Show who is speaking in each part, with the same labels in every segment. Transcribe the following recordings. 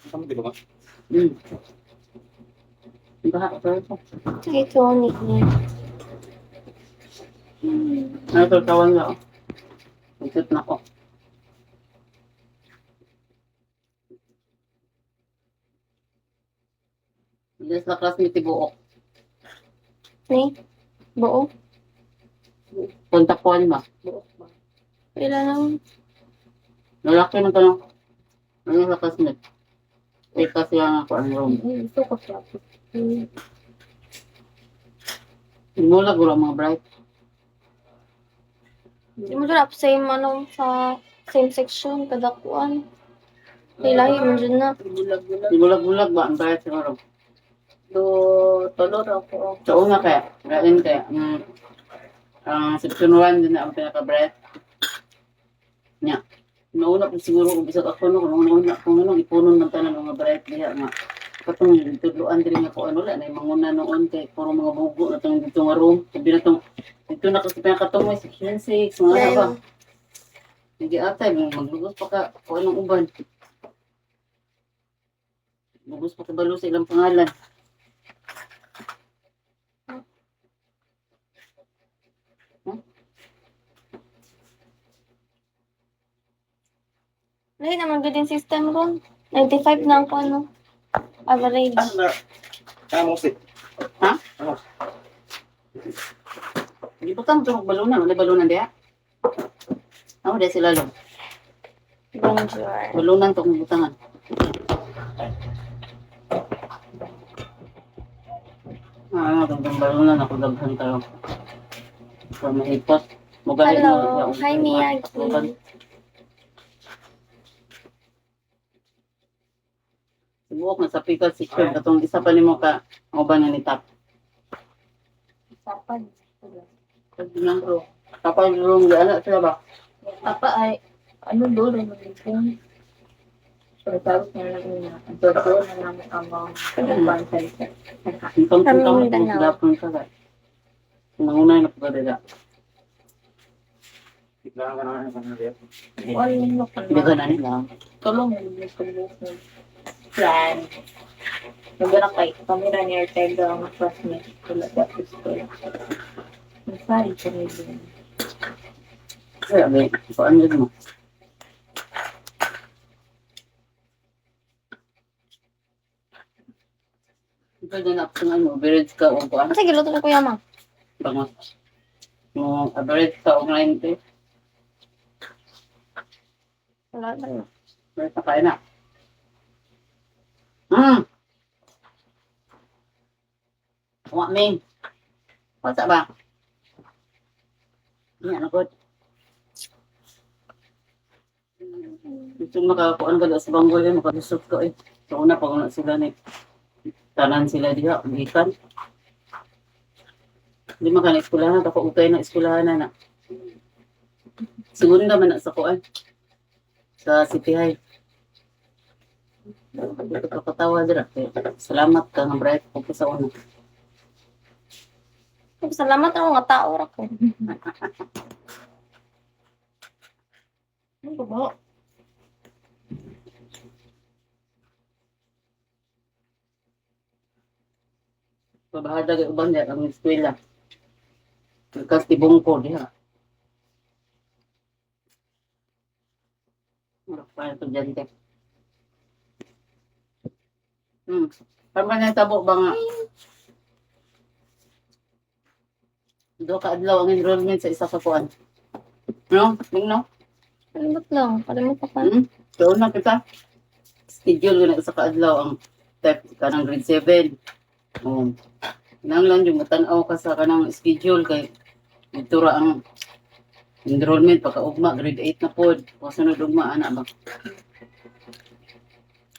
Speaker 1: Kamu di bawah.
Speaker 2: Baha pa ito.
Speaker 3: Ay, tonic niya.
Speaker 2: Ano ito, tawan na ako. Ikot na ako. Hindi sa classmate buok.
Speaker 3: Ni? Buo?
Speaker 2: Kontak ko ba?
Speaker 3: Pila lang.
Speaker 2: Lalaki na tanong. Ano sa classmate? Eh, kasi lang ako ang room.
Speaker 3: Ito ko siya.
Speaker 2: Mula gula mga bright.
Speaker 3: Hindi mo dyan same ano sa same section kadakuan. Ilahi mo dyan na.
Speaker 2: Gulag-gulag ba ang bright siguro?
Speaker 3: Tolo raw ko.
Speaker 2: So, una kaya, galing kaya, ang section 1 din na ang pinaka-bright. Nya. Nauna po siguro kung bisag ako no, kung nauna kung anong ipunon ng tanan mga bright diha nga. Katong tudloan diri nga ko ano la na manguna noon kay puro mga bugo na tong dito nga room. Sabi na tong dito na kasi pinakatong may section 6 mga ba. Hindi atay maglugos pa ka kung anong uban. Lugos pa ka balo sa ilang pangalan.
Speaker 3: Lahi naman guding system ron. 95 na ako ano. Average.
Speaker 1: Kamu sih.
Speaker 2: Ha? Hindi pa tamo itong balunan. Wala balunan diya? Ako diya sila lang.
Speaker 3: Bonjour.
Speaker 2: Balunan itong butangan. Ano itong balunan ako daghan tayo. Para mahipot. Mugalit
Speaker 3: Hello. Hi, Miyagi.
Speaker 2: Subuok na sa pickle section. Katong isa pa ni mo ka uban na ni Tap.
Speaker 3: Sapad.
Speaker 2: Sabi lang bro. Kapag room gana sila ba?
Speaker 3: Apa ay ano doon ay mag-ipon. So, tapos na lang na. Doon na namin ang mga bansay.
Speaker 2: Itong
Speaker 3: Kami
Speaker 2: tawag
Speaker 3: Mindanao.
Speaker 2: mo gapon ka ka. Nangunay na pagkadala.
Speaker 1: Tignan ka na ng dia.
Speaker 3: Wala mo pa
Speaker 2: Hindi ka na nila.
Speaker 3: tulong mo sa business plan. Nagana kay kami na near Tega ang classmate ko la dapat school. Masari ko rin din.
Speaker 2: Kaya may ipaan yun mo. Ikaw dyan ako sa ano, average ka o kuan.
Speaker 3: Kasi giluto ko kuya ma.
Speaker 2: Bangot. Yung average ka o 90.
Speaker 3: Wala na.
Speaker 2: Meron na kain na. Uwa min. What's up ba? Yan ako. Gusto makakuan ka sa banggo yun, makalusot ko eh. So una pag una sila ni tanan sila diha, ikan. Hindi makana-eskulahan, ako ukay na eskulahan na na. Segunda man na sa kuan. Sa City High. Ito kakatawa dira. Salamat ka nga bright ko sa una.
Speaker 3: Salamat ako nga tao ra ko. Ano ba?
Speaker 2: Pabahada kay uban diha ang eskwela. Kas tibong ko diha. Para to dyan te. Parang nga tabo ba nga? Do ka adlaw ang enrollment sa isa ka kuan. No? Mingno?
Speaker 3: Kalimot lang. Kalimot pa ka.
Speaker 2: So na kita. Schedule ko na isa ka adlaw ang type kanang grade 7. Nang lang yung matanaw ka sa kanang schedule kay ito ra ang enrollment pagka-ugma grade 8 na pod. O sunod ugma ana ba?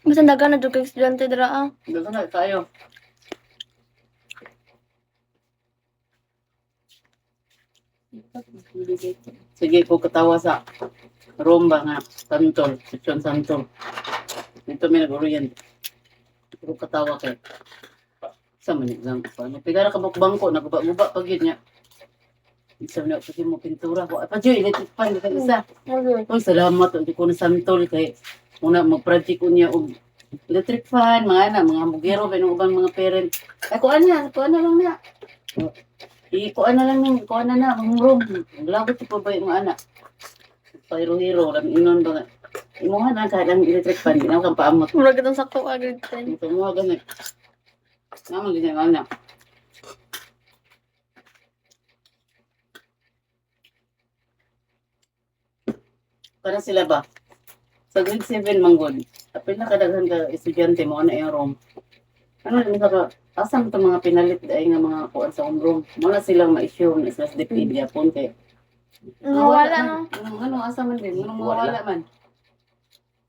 Speaker 3: Basta dagan na dugay estudyante dira ah.
Speaker 2: Dagan na tayo. Sige ko katawa sa room ba nga Santol, section Santol. Dito may nag-orient. Ko katawa kay sa man lang paano pigara ka bangko naguba-guba pag yun niya. Isa na kasi mo pintura ko. Apa joy electric fan ka isa.
Speaker 3: Okay.
Speaker 2: Oy salamat di ko na Santol kay una mag-project ko niya og electric fan, mga bugero, ubang mga parent. Ay, kuan na lang na. Kuan na lang yung, kuan na, ang room. Lagot pa ba yung anak? Pahiro-hiro, lang inon ba? Imuha na kahit ang electric fan, di na kang paamot.
Speaker 4: Murag itong sakto agad tayo.
Speaker 2: Ito mo ganit. Naman din yung anak. Para sila ba? Sa grade 7 manggod. Kapag nakadaghan ka estudyante mo, ano yung room? Ano rin ka asam ito mga pinalit dahil nga mga kuan sa room. Muna silang ma-issue ng islas depedia po.
Speaker 4: Nawala no.
Speaker 2: Ano, asam man din. Anong mawala man.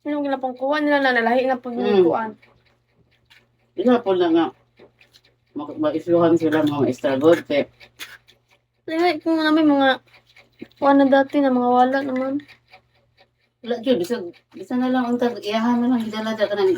Speaker 4: Yung ginapang kuha nila na nalahi na pag
Speaker 2: Mm.
Speaker 4: kuhaan.
Speaker 2: Ila po na nga. Ma-issuehan sila mga estragod. Kaya
Speaker 4: Like, kung namin mga kuha na dati na mga wala naman.
Speaker 2: wala dyan. Bisa na lang. Iyahan na lang. Idala dyan ka ng